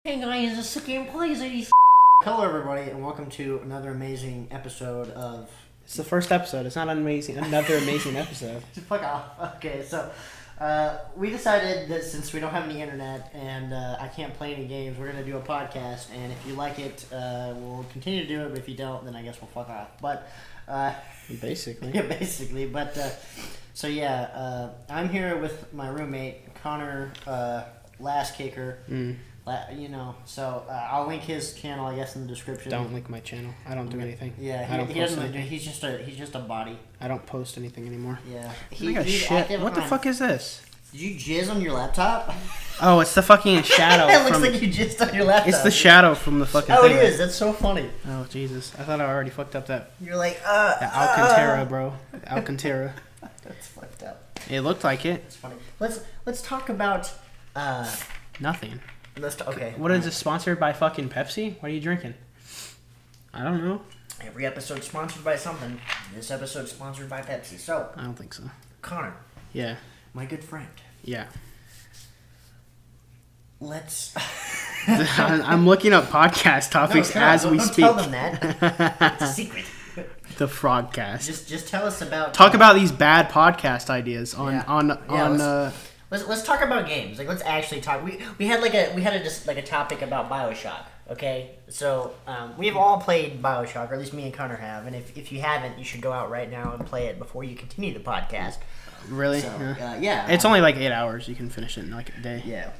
Hey guys, it's the gameplays of these. Hello everybody, and welcome to another amazing episode of... It's the first episode. It's not amazing. Another amazing episode. Just fuck off. Okay, so we decided that since we don't have any internet and I can't play any games, we're going to do a podcast, and if you like it, we'll continue to do it, but if you don't, then I guess we'll fuck off. But... basically. Yeah, basically. But, so yeah, I'm here with my roommate, Connor, Last Kicker. You know, so I'll link his channel, I guess, in the description. Don't link my channel. I don't do anything. Yeah, he doesn't. He's just a body. I don't post anything anymore. Yeah. Shit. What the fuck is this? Did you jizz on your laptop? Oh, it's the fucking shadow. It looks like you jizzed on your laptop. It's the shadow from the fucking. Oh, thing, it is. That's so funny. Oh Jesus! I thought I already fucked up that. You're like Alcantara, bro. Alcantara. That's fucked up. It looked like it. It's funny. Let's talk about nothing. Okay. What is this, sponsored by fucking Pepsi? What are you drinking? I don't know. Every episode's sponsored by something. This episode's sponsored by Pepsi. So. I don't think so. Connor. Yeah. My good friend. Yeah. Let's. I'm looking up podcast topics as we speak. Don't tell them that. It's a secret. The Frogcast. Just tell us about. Talk about these bad podcast ideas on. Let's talk about games. Like, let's actually talk. We had a topic about BioShock. Okay, so we have all played BioShock, or at least me and Connor have. And if you haven't, you should go out right now and play it before you continue the podcast. Really? So, yeah. It's only like 8 hours. You can finish it in like a day. Yeah.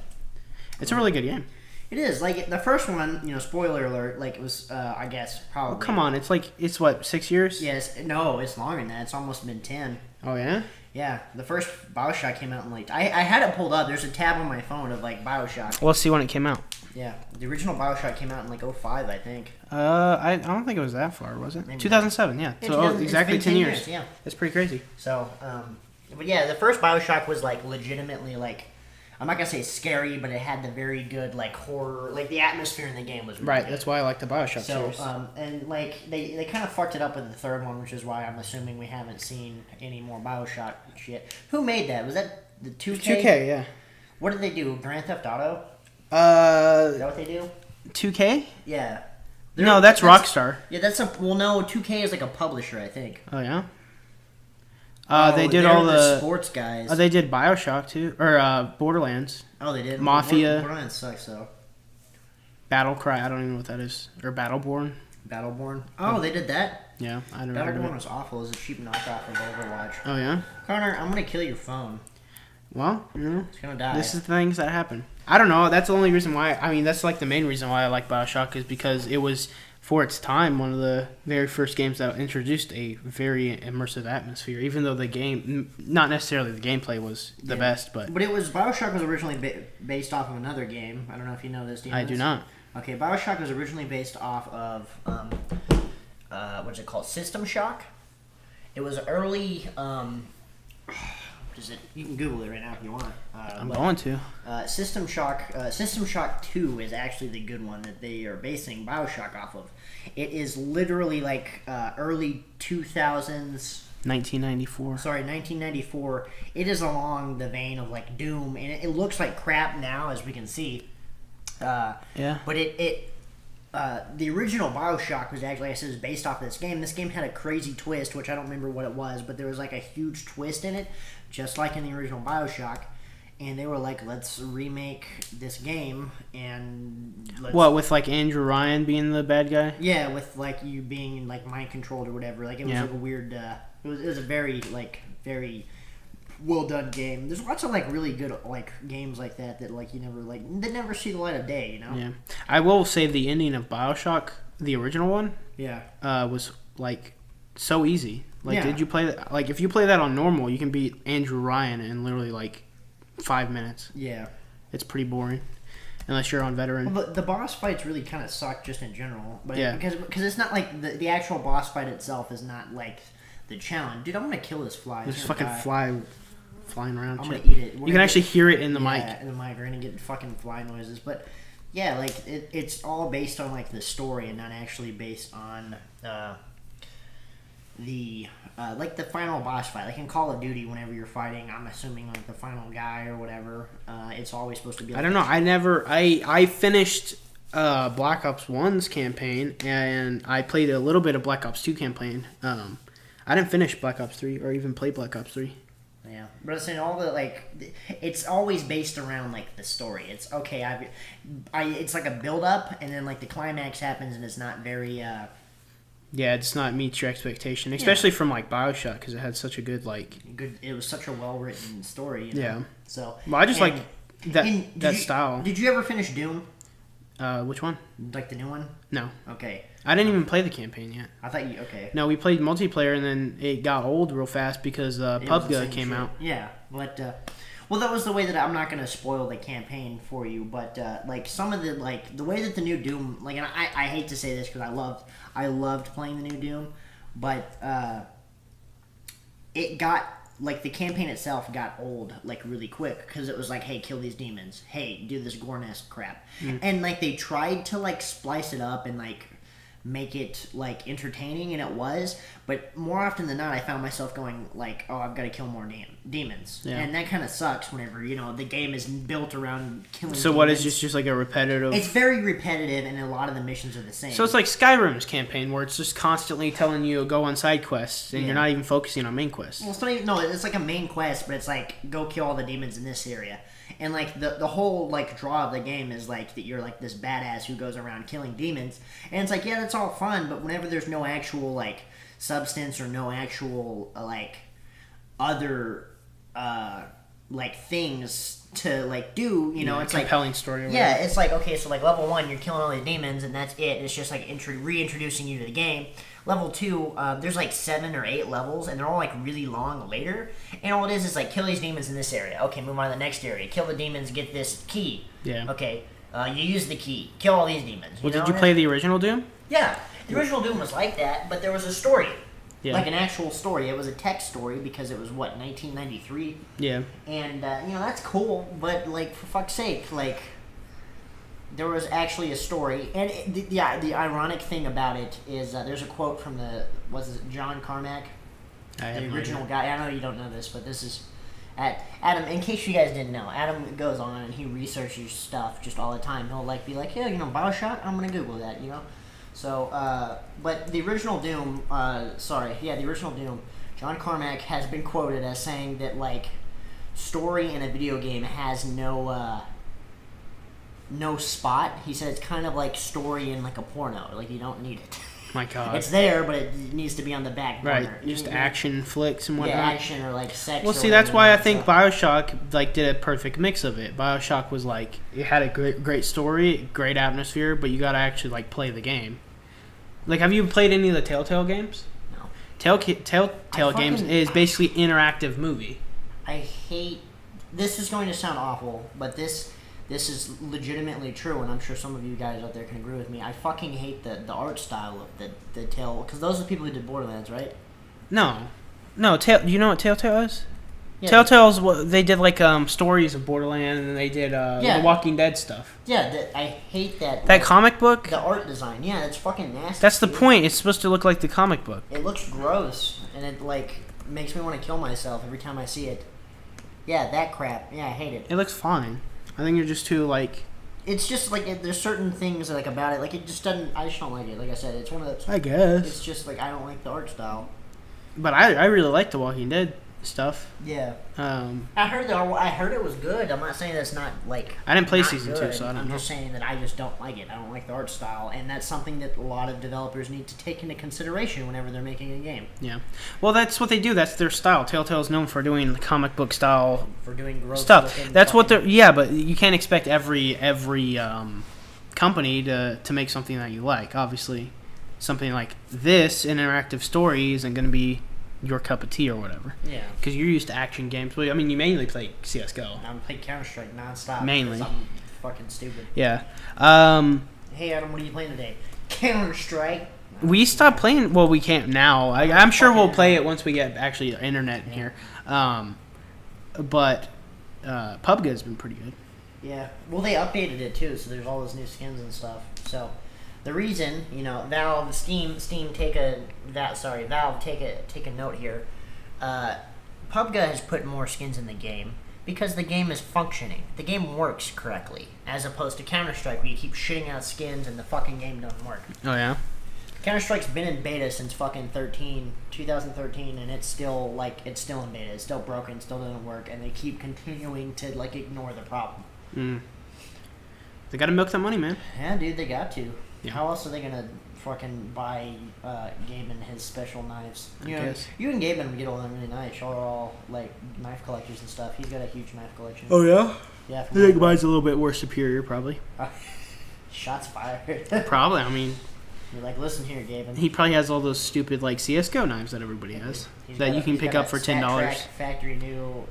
It's a really good game. It is. Like, the first one, spoiler alert, like, it was, I guess, probably... Oh, come on. It's what, 6 years? Yes. No, it's longer than that. It's almost been 10. Oh, yeah? Yeah. The first BioShock came out in, I had it pulled up. There's a tab on my phone of, BioShock. Let's see when it came out. Yeah. The original BioShock came out in, 05, I think. I don't think it was that far, was it? Maybe 2007, yeah. So, exactly 10 years. Yeah. That's pretty crazy. So, but yeah, the first BioShock was, legitimately, I'm not gonna say scary, but it had the very good horror, the atmosphere in the game was really good. That's why I like the BioShock series. And they kind of fucked it up with the third one, which is why I'm assuming we haven't seen any more BioShock shit. Who made that? Was that the 2K? 2K, yeah. What did they do? Grand Theft Auto? Is that what they do? 2K? Yeah. No, that's Rockstar. Yeah, no, 2K is a publisher, I think. Oh yeah. They did all the sports guys. Oh, they did BioShock too, or Borderlands. Oh, they did. Mafia. Borderlands sucks though. Battlecry, I don't even know what that is, or Battleborn. Battleborn. Oh, they did that. Yeah, I don't know. Battleborn was awful. It was a cheap knockoff of Overwatch. Oh yeah. Connor, I'm gonna kill your phone. Well, it's gonna die. This is the things that happen. I don't know. That's the only reason why. I mean, that's the main reason why I like BioShock is because it was, for its time, one of the very first games that introduced a very immersive atmosphere. Even though the game, not necessarily the gameplay was the best, but BioShock was originally based off of another game. I don't know if you know this. I do not. Okay, BioShock was originally based off of what's it called? System Shock. It was early. You can Google it right now if you want. I'm going to. System Shock 2 is actually the good one that they are basing BioShock off of. It is literally early 2000s. 1994. Sorry, 1994. It is along the vein of Doom, and it looks like crap now, as we can see. Yeah. But the original BioShock was actually, like I said, is based off of this game. This game had a crazy twist, which I don't remember what it was, but there was a huge twist in it, just like in the original BioShock. And they were like, let's remake this game and with Andrew Ryan being the bad guy? Yeah, with you being mind controlled or whatever. It was a weird. It was a very very well done game. There's lots of really good games like that you never they never see the light of day. Yeah, I will say the ending of BioShock, the original one. Yeah. Was so easy. Yeah. Did you play that? If you play that on normal, you can beat Andrew Ryan in literally 5 minutes. Yeah. It's pretty boring. Unless you're on veteran. Well, the boss fights really kind of suck just in general. But yeah. Because it's not the actual boss fight itself is not the challenge. Dude, I'm going to kill this fly. There's fucking fly flying around. I'm going to eat it. You can actually hear it in the mic. Yeah, in the mic. We're going to get fucking fly noises. But yeah, it's all based on the story and not actually based on the like the final boss fight, like in Call of Duty, whenever you're fighting, I'm assuming like the final guy or whatever, it's always supposed to be. Like, I don't know. I finished Black Ops 1's campaign, and I played a little bit of Black Ops 2 campaign. I didn't finish Black Ops 3 or even play Black Ops 3. Yeah, but I'm saying all the it's always based around like the story. It's okay. It's like a build up, and then like the climax happens, and it's not very. Yeah, it's not meets your expectation, especially from like BioShock, because it had such a good good. It was such a well written story. You know? Yeah. So. Well, I just like that style. Did you ever finish Doom? Which one? Like the new one? No. Okay. I didn't even play the campaign yet. I thought you okay. No, we played multiplayer, and then it got old real fast because PUBG came out. Yeah, but well, that was the way that I'm not going to spoil the campaign for you, but like some of the the way that the new Doom, like, and I hate to say this because I loved playing the new Doom, but it got like the campaign itself got old like really quick because it was like, hey, kill these demons, hey, do this gore-esque crap, and like they tried to like splice it up and like make it like entertaining, and it was, but more often than not I found myself going like, oh, I've got to kill more demons, and that kind of sucks whenever the game is built around killing so demons. What is just like a repetitive? It's very repetitive, and a lot of the missions are the same. So it's like Skyrim's campaign where it's just constantly telling you go on side quests, and you're not even focusing on main quests. Well, it's like a main quest, but it's like go kill all the demons in this area. And like the whole like draw of the game is like that you're like this badass who goes around killing demons, and it's like, yeah, that's all fun, but whenever there's no actual like substance or no actual like other like things to like do, it's like compelling story. Yeah, it's like, okay, so like level 1 you're killing all the demons and that's it. It's just like reintroducing you to the game. Level 2, there's like 7 or 8 levels, and they're all like really long later. And all it is like kill these demons in this area. Okay, move on to the next area. Kill the demons, get this key. Yeah. Okay, you use the key. Kill all these demons. Well, did you play the original Doom? Yeah, the original Doom was like that, but there was a story. Yeah. Like an actual story. It was a text story because it was 1993. Yeah. And that's cool, but like for fuck's sake, like. There was actually a story, and the ironic thing about it is there's a quote from John Carmack, the original guy. I know you don't know this, but this is Adam. In case you guys didn't know, Adam goes on and he researches stuff just all the time. He'll be like, yeah, BioShock. I'm gonna Google that, So, but the original Doom, the original Doom, John Carmack has been quoted as saying that like story in a video game has no spot. He said it's kind of like story in like a porno. Like you don't need it. My God. It's there, but it needs to be on the back burner. Right. Just action flicks and whatnot. Yeah, action or like sex. Well, see, that's why I think BioShock like did a perfect mix of it. BioShock was like it had a great story, great atmosphere, but you got to actually like play the game. Like, have you played any of the Telltale games? No. Telltale games is basically interactive movie. I hate. This is going to sound awful, but this is legitimately true, and I'm sure some of you guys out there can agree with me. I fucking hate the art style of the Tell, because those are the people who did Borderlands, right? No. You know what Telltale is? Yeah, Telltale's they did like stories of Borderlands, and then they did the Walking Dead stuff. Yeah, I hate that. That comic book. The art design, yeah, it's fucking nasty. That's the point. It's supposed to look like the comic book. It looks gross, and it like makes me want to kill myself every time I see it. Yeah, that crap. Yeah, I hate it. It looks fine. I think you're just too like. It's just like there's certain things like about it. Like it just doesn't. I just don't like it. Like I said, it's one of those. I guess. It's just like I don't like the art style. But I really like the Walking Dead stuff. Yeah. I heard it was good. I'm not saying that's not like. I didn't play season 2, so I don't know. I'm just saying that I just don't like it. I don't like the art style, and that's something that a lot of developers need to take into consideration whenever they're making a game. Yeah. Well, that's what they do. That's their style. Telltale's known for doing the comic book style. For doing gross stuff. That's what they're. Yeah, but you can't expect every company to make something that you like. Obviously, something like this interactive story isn't going to be your cup of tea or whatever. Yeah. Because you're used to action games. Well, I mean, you mainly play CS:GO. I play Counter-Strike nonstop. Mainly. I'm fucking stupid. Yeah. Hey, Adam, what are you playing today? Counter-Strike. We stopped playing. Well, we can't now. I'm sure we'll play it once we get actually internet in here. But PUBG has been pretty good. Yeah. Well, they updated it too, so there's all those new skins and stuff. So, The reason, Valve, Steam, Valve, take a note here. PUBG has put more skins in the game because the game is functioning. The game works correctly, as opposed to Counter-Strike, where you keep shitting out skins and the fucking game doesn't work. Oh yeah. Counter-Strike's been in beta since fucking 2013, and it's still in beta. It's still broken, still doesn't work, and they keep continuing to ignore the problem. They gotta milk that money, man. Yeah, dude, they got to. Yeah. How else are they gonna fucking buy Gaben his special knives? I guess. You and Gaben would get all them really nice. Y'all are all knife collectors and stuff. He's got a huge knife collection. Oh yeah. Yeah. I think mine's a little bit more superior, probably. Shots fired. Probably. I mean, you're like, listen here, Gaben. he probably has all those stupid CS:GO knives that everybody has that you can pick up for $10. Factory new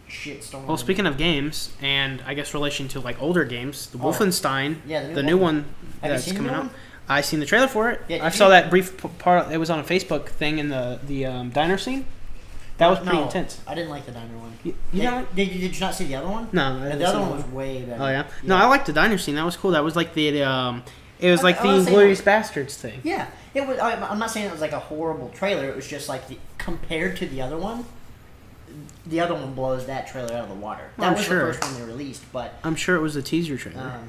shitstorm. Well, speaking of games, and I guess relation to older games, the Wolfenstein, yeah, the new one Have you that's seen coming the new out. one? I seen the trailer for it. Yeah, I saw that brief part. It was on a Facebook thing in the diner scene. That was pretty intense. I didn't like the diner one. Did you not see the other one? No, the other one was way better. Oh yeah. No, I liked the diner scene. That was cool. That was like the it was like the Inglourious Bastards thing. Yeah, it was. I'm not saying it was a horrible trailer. It was just compared to the other one. The other one blows that trailer out of the water. That was the first one they released, but I'm sure it was a teaser trailer.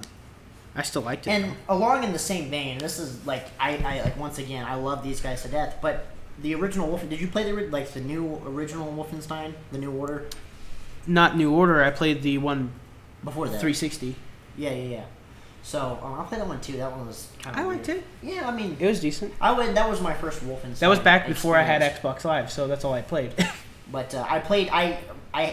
I still liked it. And along in the same vein, this is I once again I love these guys to death, but the original Wolfenstein. Did you play the new original Wolfenstein, the New Order? Not New Order. I played the one before that. 360. Yeah. So I'll play that one too. That one was kind of. I liked it. Yeah, I mean, it was decent. That was my first Wolfenstein. That was back before I had Xbox Live, so that's all I played. But I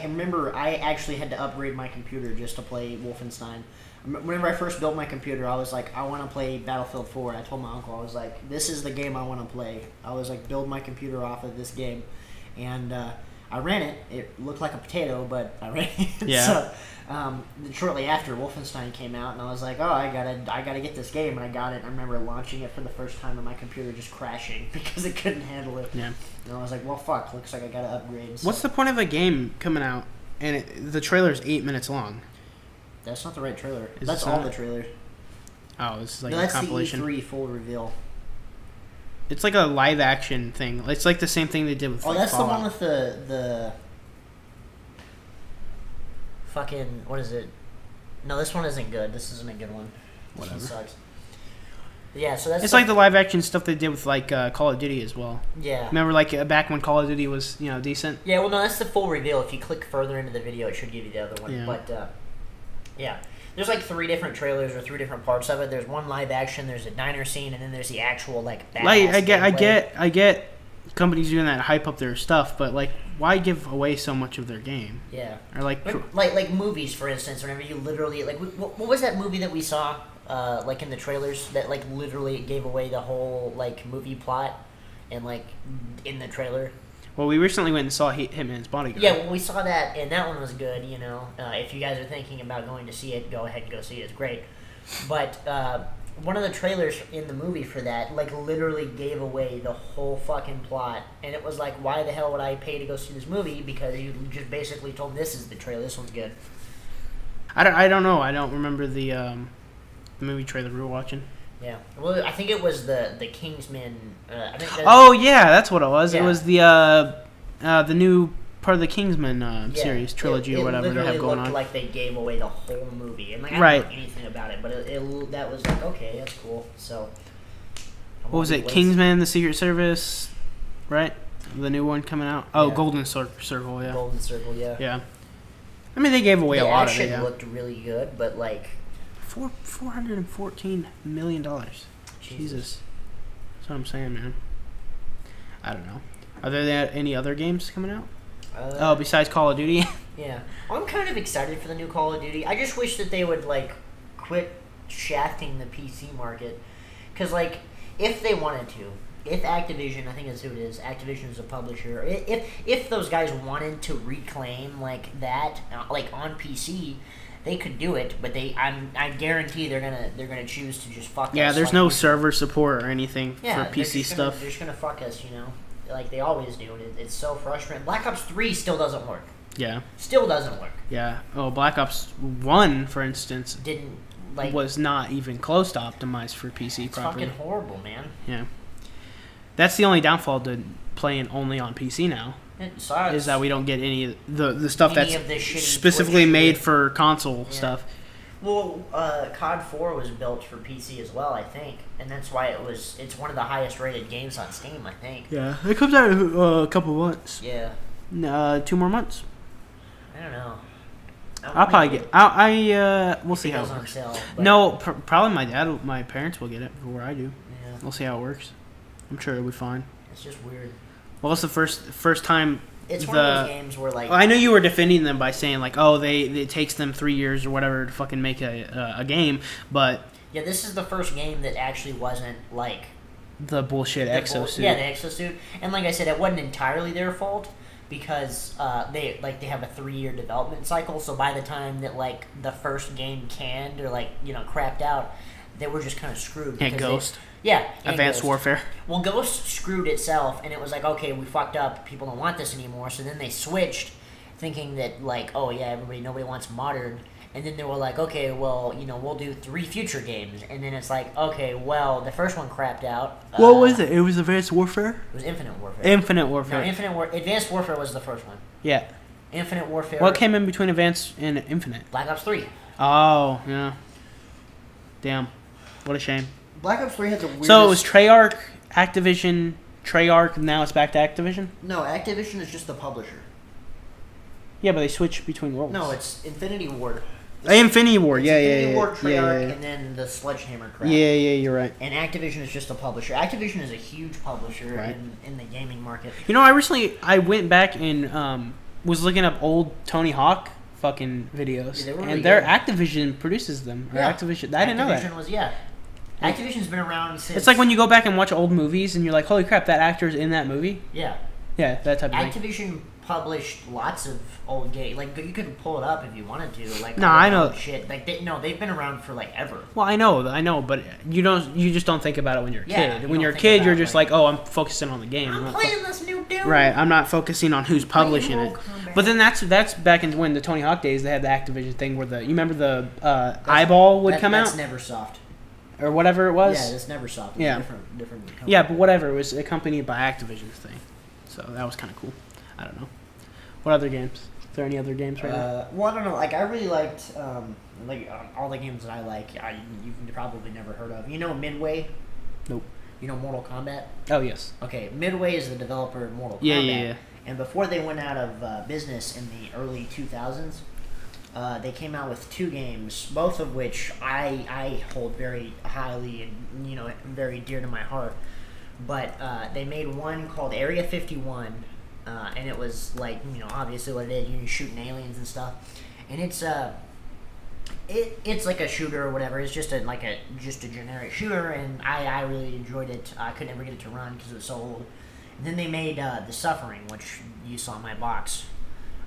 remember I actually had to upgrade my computer just to play Wolfenstein. Whenever I first built my computer, I was like, I want to play Battlefield 4. And I told my uncle, I was like, this is the game I want to play. I was like, build my computer off of this game. And I ran it. It looked like a potato, but I ran it. Yeah. So, shortly after, Wolfenstein came out, and I was like, oh, I gotta get this game. And I got it. I remember launching it for the first time, and my computer just crashing because it couldn't handle it. Yeah. And I was like, well, fuck. Looks like I gotta upgrade. So, what's the point of a game coming out and the trailer's 8 minutes long? That's not the right trailer. Is That's all the trailer. Oh, this is No, a that's compilation. the E3 full reveal. It's like a live action thing. It's like the same thing they did with that's Fallout. the one with the fucking, what is it? No, this one isn't good. This isn't a good one. This one sucks. Yeah, so that's... It's like the live action stuff they did with Call of Duty as well. Yeah. Remember back when Call of Duty was decent? Yeah, well, no, that's the full reveal. If you click further into the video, it should give you the other one. Yeah. But, yeah. There's 3 different trailers or 3 different parts of it. There's one live action, there's a diner scene, and then there's the actual badass I get companies doing that to hype up their stuff, but why give away so much of their game? Yeah. Or like movies, for instance. Whenever you literally what was that movie that we saw in the trailers that literally gave away the whole movie plot and in the trailer? Well, we recently went and saw Hitman's Bodyguard. Yeah, well, we saw that, and that one was good, If you guys are thinking about going to see it, go ahead and go see it. It's great. But one of the trailers in the movie for that, literally gave away the whole fucking plot. And it was why the hell would I pay to go see this movie? Because you just basically told me, this is the trailer, this one's good. I don't know. I don't remember the movie trailer we were watching. Yeah. Well, I think it was the Kingsman. Oh yeah, that's what it was. Yeah. It was the new part of the Kingsman series trilogy or whatever they have going on. It looked like they gave away the whole movie, and I don't know anything about it, but that was okay, that's cool. So. What was it? Kingsman: The Secret Service, right? The new one coming out. Oh, yeah. Golden Circle, yeah. Golden Circle, yeah. Yeah. I mean, they gave away a lot of it. The action looked really good, but $414 million. Jesus. That's what I'm saying, man. I don't know. Are there any other games coming out? Besides Call of Duty? Yeah. I'm kind of excited for the new Call of Duty. I just wish that they would, quit shafting the PC market. Because, if they wanted to, if Activision, I think that's who it is, Activision is a publisher, if those guys wanted to reclaim, that, on PC... They could do it, but I guarantee they're gonna choose to just fuck us. Yeah, there's no server support or anything for PC stuff. They're just gonna fuck us, like they always do, and it's so frustrating. Black Ops 3 still doesn't work. Yeah. Still doesn't work. Yeah. Oh, Black Ops 1, for instance. Didn't like was not even close to optimized for PC it's properly. fucking horrible, man. Yeah, that's the only downfall to playing only on PC now. It sucks. Is that we don't get any of the stuff Any that's of this shitty specifically Twitch made shit. for console stuff. Well, COD 4 was built for PC as well, I think, and that's why it's one of the highest rated games on Steam, I think. Yeah, it comes out in a couple months. Yeah. 2 more months. I don't know. I'll probably get. We'll see how it on works. sale. But No, probably my parents will get it before I do. Yeah, We'll see how it works. I'm sure it'll be fine. it's just weird. Well, it's the first time. It's one of those games where like I know you were defending them by saying like, oh, it takes them 3 years or whatever to fucking make a game, but yeah, this is the first game that actually wasn't like the bullshit exosuit. Yeah, the exosuit, and like I said, it wasn't entirely their fault because they have a 3-year development cycle. So by the time that like the first game canned or like crapped out, they were just kind of screwed. And Ghost. Yeah, and Advanced Ghost. Warfare. Well, Ghost screwed itself, and it was like, okay, we fucked up. People don't want this anymore. So then they switched, thinking that like, oh yeah, nobody wants modern. And then they were like, okay, well, we'll do 3 future games. And then it's like, okay, well, the first one crapped out. What was it? It was Advanced Warfare? It was Infinite Warfare. Infinite Warfare. No, Advanced Warfare was the first one. Yeah. Infinite Warfare. What came in between Advanced and Infinite? Black Ops 3. Oh, yeah. Damn. What a shame. Black Ops 3 had the weirdest... So it was Treyarch, Activision, Treyarch, now it's back to Activision? No, Activision is just the publisher. Yeah, but they switch between roles. No, it's Infinity Ward. Infinity Ward, yeah. Infinity Ward, Treyarch, yeah. and then the Sledgehammer crap. Yeah, you're right. And Activision is just a publisher. Activision is a huge publisher Right. in the gaming market. I went back and was looking up old Tony Hawk fucking videos, Yeah, they were and really their good. Activision produces them. Or Yeah. Activision, I didn't know that. Activision's been around since... It's like when you go back and watch old movies, and you're like, "Holy crap, that actor's in that movie." Yeah. Yeah, that type of thing. Activision published lots of old games. Like, you could pull it up if you wanted to. Like, No, all the I know. old shit. Like, they've been around for like ever. Well, I know, but you just don't think about it when you're a Yeah, kid. you When don't you're a think kid, about you're it, just like- like, "Oh, I'm focusing on the game." I'm not playing this new dude. Right, I'm not focusing on who's publishing it. Mortal Kombat. But then that's back in when the Tony Hawk days. They had the Activision thing where you remember the eyeball would come That's out Neversoft. or whatever it was. Yeah, that's Neversoft. It's Yeah. different company. Yeah, but whatever. It was accompanied by Activision's thing, so that was kind of cool. I don't know. What other games? Is there any other games right now? Well, I don't know. Like, I really liked all the games that I like. You've probably never heard of. You know Midway? Nope. You know Mortal Kombat? Oh yes. Okay, Midway is the developer of Mortal Yeah, Kombat. yeah. And before they went out of business in the early 2000s, they came out with 2 games, both of which I hold very highly and very dear to my heart. But they made one called Area 51, and it was like obviously what it is. You're shooting aliens and stuff, and it's like a shooter or whatever. It's just a generic shooter, and I really enjoyed it. I could never get it to run because it was so old. And then they made The Suffering, which you saw in my box.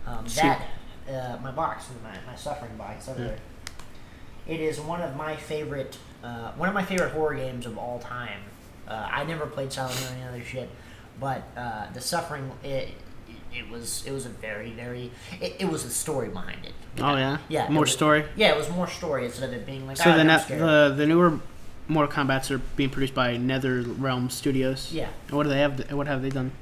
My box, my Suffering box over there. It is one of my favorite horror games of all time. I never played Silent Hill or any other shit, but The Suffering, it was a very, very... It was the story behind it. Oh yeah. Yeah. More story. Yeah, it was more story instead of it being like... So I'm scared. the newer Mortal Kombat's are being produced by NetherRealm Studios. Yeah. What do they have? What have they done?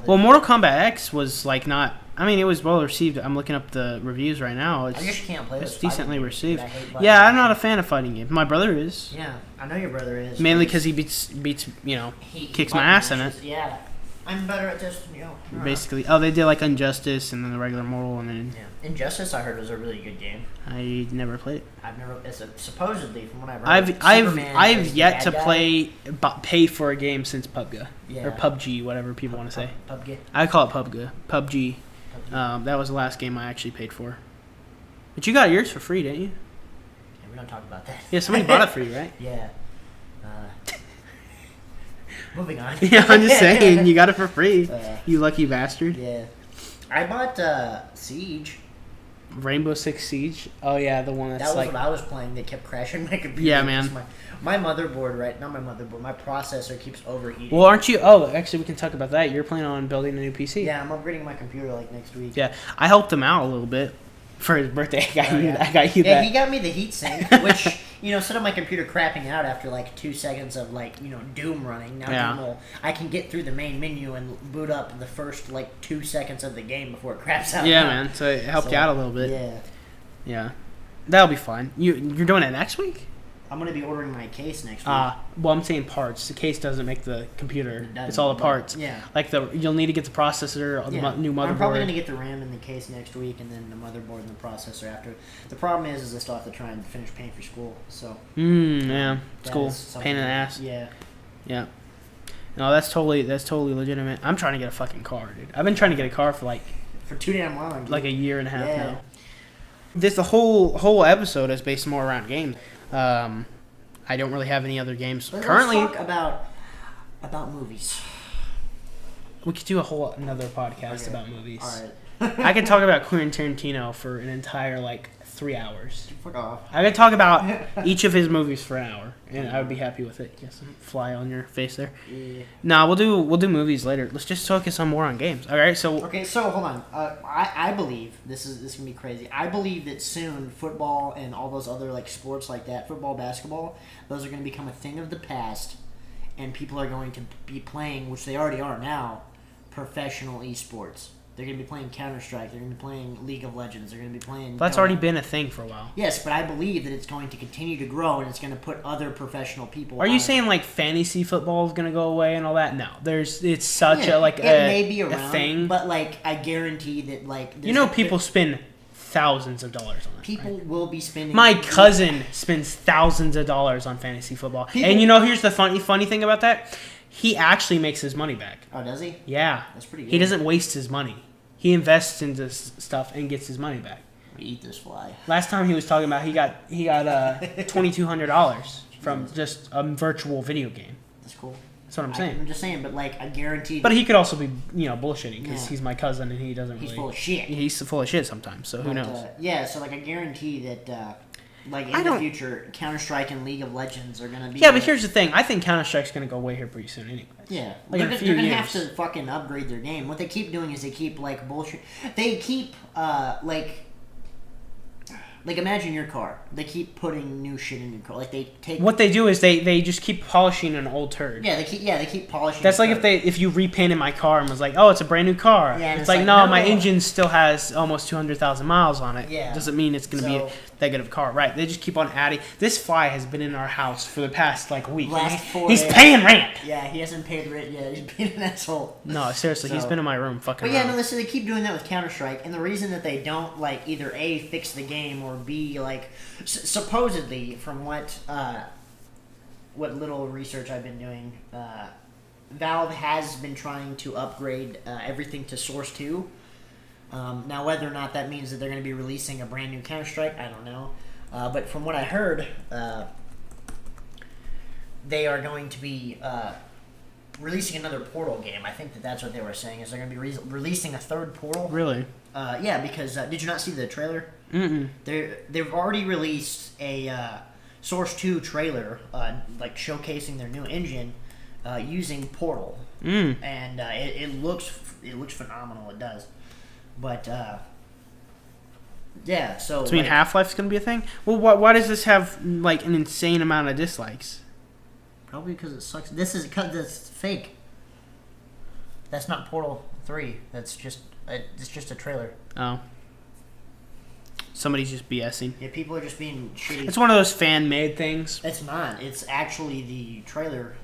Well, Mortal Kombat X was like not. I mean, it was well received. I'm looking up the reviews right now. I guess you can't play It's this decently fighting game received. because I hate buttons. Yeah, I'm not a fan of fighting games. My brother is. Yeah, I know your brother is. Mainly because he beats He kicks my button ass in it. mashes. Yeah, I'm better at this than you. Basically. Oh, they did like Injustice and then the regular Mortal, and then Yeah, Injustice I heard was a really good game. I never played it. I've never. Supposedly from what I've heard. I've yet to pay for a game since PUBG Yeah. or PUBG, whatever people want to say. PUBG. I call it PUBG. That was the last game I actually paid for. But you got yours for free, didn't you? Yeah, we don't talk about that. Yeah, somebody bought it for you, right? Yeah. Moving on. Yeah, I'm just saying, you got it for free. You lucky bastard. Yeah. I bought Siege. Rainbow Six Siege. Oh yeah, the one that's That was like. what I was playing that kept crashing my computer. Yeah, man. My motherboard, right? Not my motherboard. My processor keeps overheating. Well, aren't you? Oh, actually, we can talk about that. You're planning on building a new PC. Yeah, I'm upgrading my computer like next week. Yeah, I helped him out a little bit For his birthday, I got you Yeah, that. he got me the heatsink, which, instead of my computer crapping out after like 2 seconds of Doom running, now I can get through the main menu and boot up the first 2 seconds of the game before it craps out. Yeah, man. So it helped you out a little bit. Yeah. Yeah. That'll be fine. You're doing it next week? I'm going to be ordering my case next week. Well, I'm saying parts. The case doesn't make the computer. It's all the but, parts. yeah. Like you'll need to get the processor, the new motherboard. I'm probably going to get the RAM in the case next week, and then the motherboard and the processor after. The problem is I still have to try and finish paying for school. So. Yeah. School. Pain in the ass. Yeah. Yeah. No, that's totally legitimate. I'm trying to get a fucking car, dude. I've been trying to get a car for too damn long. Like a year and a half now. The whole episode is based more around games. I don't really have any other games currently. Let's talk about movies. We could do another podcast about movies. All right. I could talk about Quentin Tarantino for an entire 3 hours. Fuck off. I could talk about each of his movies for an hour, and I would be happy with it. Yes, fly on your face there. Yeah. Nah, we'll do movies later. Let's just focus on more on games. All right, so hold on. I believe this gonna be crazy. I believe that soon football and all those other sports like that, football, basketball, those are gonna become a thing of the past, and people are going to be playing, which they already are now, professional esports. They're going to be playing Counter-Strike. They're going to be playing League of Legends. They're going to be playing... That's already been a thing for a while. Yes, but I believe that it's going to continue to grow, and it's going to put other professional people... Are you saying fantasy football is going to go away and all that? No, it's such a it may be around, a thing. But I guarantee that people spend thousands of dollars on it. People will be spending... My cousin spends thousands of dollars on fantasy football, and here's the funny thing about that. He actually makes his money back. Oh, does he? Yeah. That's pretty good. He doesn't waste his money. He invests into stuff and gets his money back. Eat this fly. Last time he was talking about he got $2,200 from just a virtual video game. That's cool. That's what I'm saying. I'm just saying, but I guarantee... But he could also be, bullshitting because he's my cousin and he doesn't really... He's full of shit. He's full of shit sometimes, so who knows? So I guarantee that... in the future, Counter-Strike and League of Legends are going to be... Yeah, but here's the thing. I think Counter-Strike's going to go away here pretty soon anyway. Yeah. In a few they're going to years. have to fucking upgrade their game. What they keep doing is they keep, bullshit... They keep, imagine your car. They keep putting new shit in your car. They take... What they do is they just keep polishing an old turd. Yeah, they keep polishing... That's if you repainted my car and was like, oh, it's a brand new car. Yeah, it's no, my engine still has almost 200,000 miles on it. Yeah. Doesn't mean it's going to be that good of a car. Right. They just keep on adding. This fly has been in our house for the past, week. He's paying rent. Yeah, he hasn't paid rent yet. He's being an asshole. No, seriously, he's been in my room fucking But yeah, around. no, they keep doing that with Counter-Strike, and the reason that they don't, either A, fix the game, or B, supposedly, from what little research I've been doing, Valve has been trying to upgrade everything to Source 2. Now, whether or not that means that they're going to be releasing a brand new Counter-Strike, I don't know. But from what I heard, they are going to be releasing another Portal game. I think that's what they were saying, is they're going to be releasing a third Portal. Really? Yeah, because did you not see the trailer? Mm-mm. They've already released a Source 2 trailer, showcasing their new engine using Portal, and it looks phenomenal. It does, but yeah. So you mean Half-Life's gonna be a thing? Well, why does this have an insane amount of dislikes? Probably because it sucks. This is because it's fake. That's not Portal 3. That's just it's just a trailer. Oh. Somebody's just BSing. Yeah, people are just being shitty. It's one of those fan-made things. It's not. It's actually the trailer.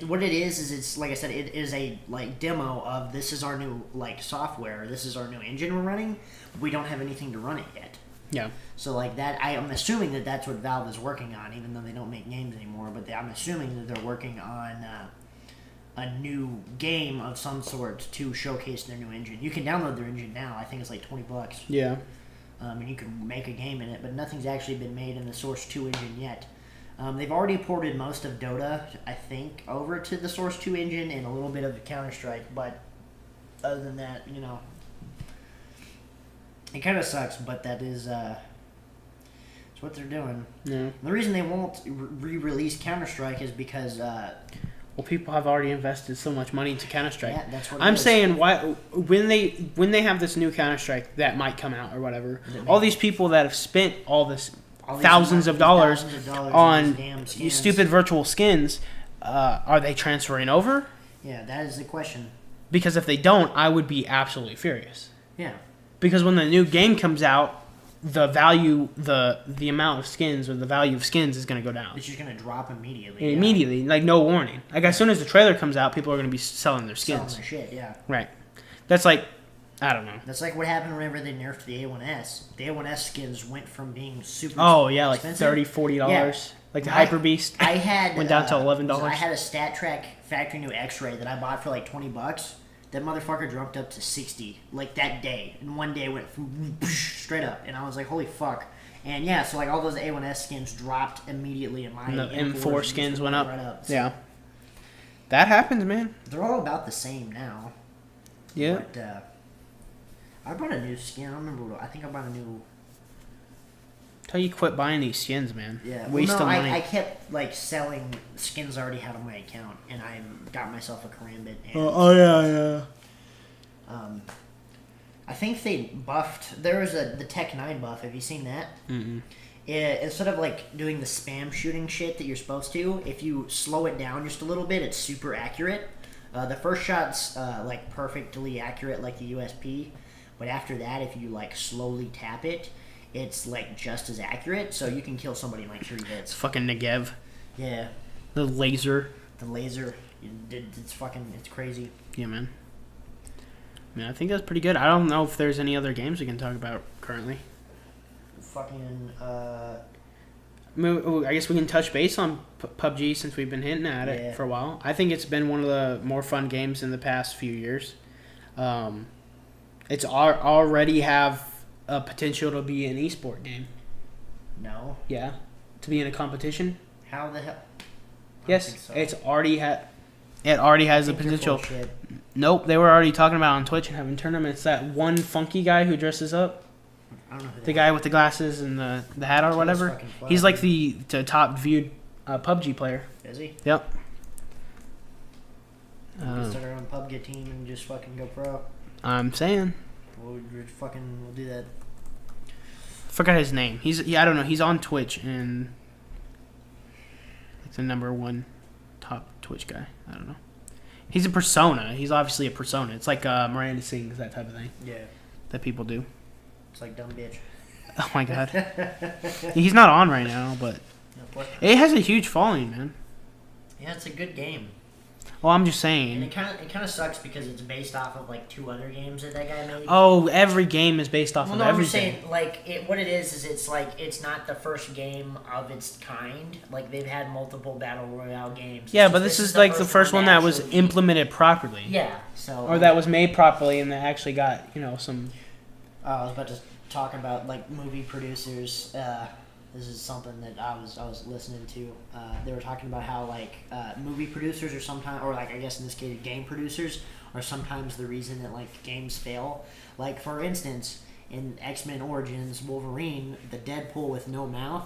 What it is it's like I said, it is a demo of this is our new software. This is our new engine we're running. We don't have anything to run it yet. Yeah. So that I'm assuming that that's what Valve is working on, even though they don't make games anymore. But I'm assuming that they're working on a new game of some sort to showcase their new engine. You can download their engine now. I think it's $20. Yeah. And you can make a game in it, but nothing's actually been made in the Source 2 engine yet. They've already ported most of Dota, I think, over to the Source 2 engine and a little bit of Counter-Strike, but other than that, it kind of sucks, but that is it's what they're doing. Yeah. The reason they won't re-release Counter-Strike is because Well, people have already invested so much money into Counter-Strike. Yeah, that's what it I'm is. saying when they have this new Counter-Strike that might come out or whatever, all these people that have spent all this thousands of dollars on damn skins. stupid virtual skins, are they transferring over? Yeah, that is the question. Because if they don't, I would be absolutely furious. Yeah. Because when the new game comes out, the value, the amount of skins or the value of skins is going to go down. It's just going to drop immediately. Immediately, like no warning. Like as soon as the trailer comes out, people are going to be selling their skins. Selling their shit, yeah. Right. That's like, I don't know. That's like what happened whenever they nerfed the A1S. The A1S skins went from being super like expensive. $30, $40. Yeah. Like the Hyper Beast I had went down to $11. I had a StatTrak factory new X-Ray that I bought for like $20. That motherfucker jumped up to 60 like that day. And one day went from straight up, and I was like, holy fuck. And yeah, so like all those A1S skins dropped immediately, and my M4 skins went up. Right up. So yeah, that happens, man. they're all about the same now. Yeah. But I bought a new skin. I don't remember what I think I bought a new. Until you quit buying these skins, man. Yeah, Waste of money. I kept like selling skins I already had on my account, and I got myself a Karambit. And, yeah. I think they buffed. There was the Tech 9 buff. Have you seen that? Mm-mm. Instead of like doing the spam shooting shit that you're supposed to, if you slow it down just a little bit, it's super accurate. The first shot's like perfectly accurate, like the USP, but after that, if you like slowly tap it, it's like just as accurate. So you can kill somebody in like 3 hits. Fucking Negev. Yeah, The laser. the laser, it's crazy. Yeah, man. I mean, I think that's pretty good. I don't know if there's any other games we can talk about currently. I guess we can touch base on PUBG since we've been hinting at it for a while. I think it's been one of the more fun games in the past few years. It's already have a potential to be an esport game. No. Yeah, to be in a competition. How the hell? Yes, so. It already has the potential. Nope, they were already talking about it on Twitch and having tournaments. That one funky guy who dresses up, I don't know who the guy with the glasses and the hat or whatever. He's like the top viewed PUBG player. Is he? Yep. We can start our own PUBG team and just fucking go pro. I'm saying. We'll do that. Forgot his name. I don't know. He's on Twitch and like the #1 top Twitch guy. I don't know. He's a persona. He's obviously a persona. It's like Miranda Sings, that type of thing. Yeah. That people do. It's like dumb bitch. Oh my god. He's not on right now, but it has a huge following, man. Yeah, it's a good game. Well, I'm just And saying. it kind of sucks because it's based off of like 2 other games that guy made. Oh, every game is based off of I'm everything. just saying, like, what it is it's like it's not the first game of its kind. Like they've had multiple battle royale games. Yeah, but this is like the first one that was actually- implemented properly. Yeah. So. Or that was made properly and that actually got some. I was about to talk about like movie producers. This is something that I was listening to. They were talking about how like movie producers are sometimes, or like I guess in this case, game producers are sometimes the reason that like games fail. Like for instance, in X-Men Origins Wolverine, the Deadpool with no mouth.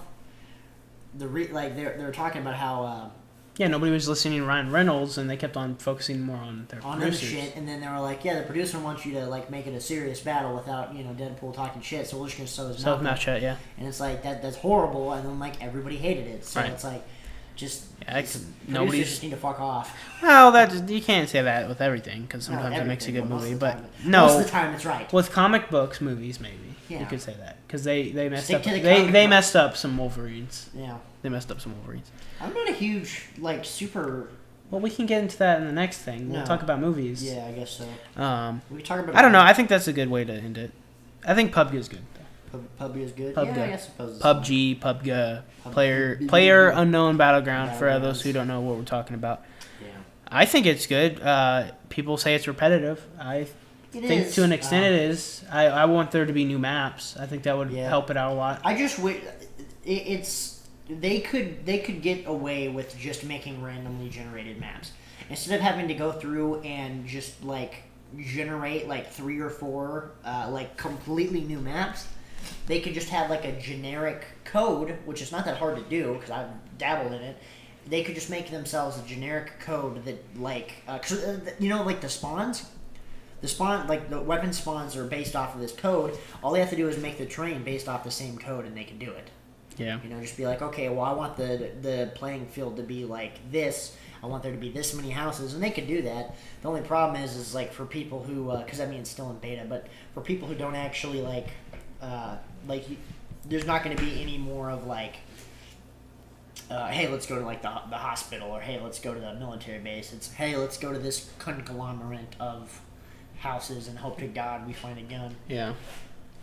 They're talking about how. Yeah, nobody was listening to Ryan Reynolds, and they kept on focusing more on their on producers. other shit, and then they were like, "Yeah, the producer wants you to like make it a serious battle without Deadpool talking shit, so we're just gonna sew his mouth." Mouth shut, yeah. And it's like that's horrible, and then like everybody hated it, so Right. it's like just nobody's just need to fuck off. Well, you can't say that with everything because sometimes it makes a good movie, but no, most of the time it's right. With comic books, movies, maybe you could say that because they messed Stick up. to the They comic messed up some Wolverines. Yeah, they messed up some Wolverines. I'm not a huge like super. Well, we can get into that in the next thing. We'll talk about movies. Yeah, I guess so. We can talk about. I don't know. I think that's a good way to end it. I think PUBG is good. PUBG is good. PUBG. Yeah, I guess suppose. PUBG, player unknown battleground for those who don't know what we're talking about. Yeah. I think it's good. People say it's repetitive. I think to an extent it is. I want there to be new maps. I think that would help it out a lot. I just wish they could get away with just making randomly generated maps instead of having to go through and just like generate like 3 or 4 like completely new maps. They could just have like a generic code, which is not that hard to do because I've dabbled in it, they could just make themselves a generic code that like, you know, like the spawns. The spawn, like the weapon spawns, are based off of this code. All they have to do is make the terrain based off the same code, and they can do it. Yeah. You know, just be like, okay, well, I want the playing field to be like this. I want there to be this many houses, and they could do that. The only problem is like for people who, because I mean it's still in beta, but for people who don't actually there's not going to be any more of like, hey, let's go to like the hospital, or hey, let's go to the military base. It's hey, let's go to this conglomerate of houses and hope to God we find a gun. Yeah.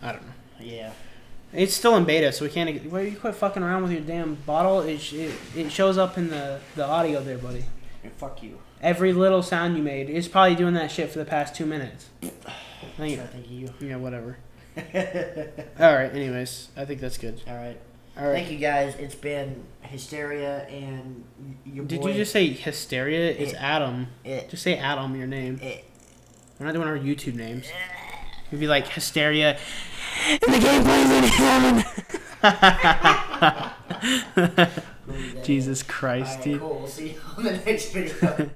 I don't know. Yeah. It's still in beta, so we can't. Why you quit fucking around with your damn bottle? It shows up in the audio there, buddy. And fuck you. Every little sound you made. It's probably doing that shit for the past 2 minutes. Thank you. Yeah, whatever. All right. Anyways, I think that's good. All right. All right. Thank you guys. It's been Hysteria and your boy. Did you just say Hysteria? It's Adam. It. Just say Adam, your name. It. We're not doing our YouTube names. It'd be like Hysteria. And the gameplay's in heaven. Jesus Christ, All right, dude. cool. We'll see you on the next video.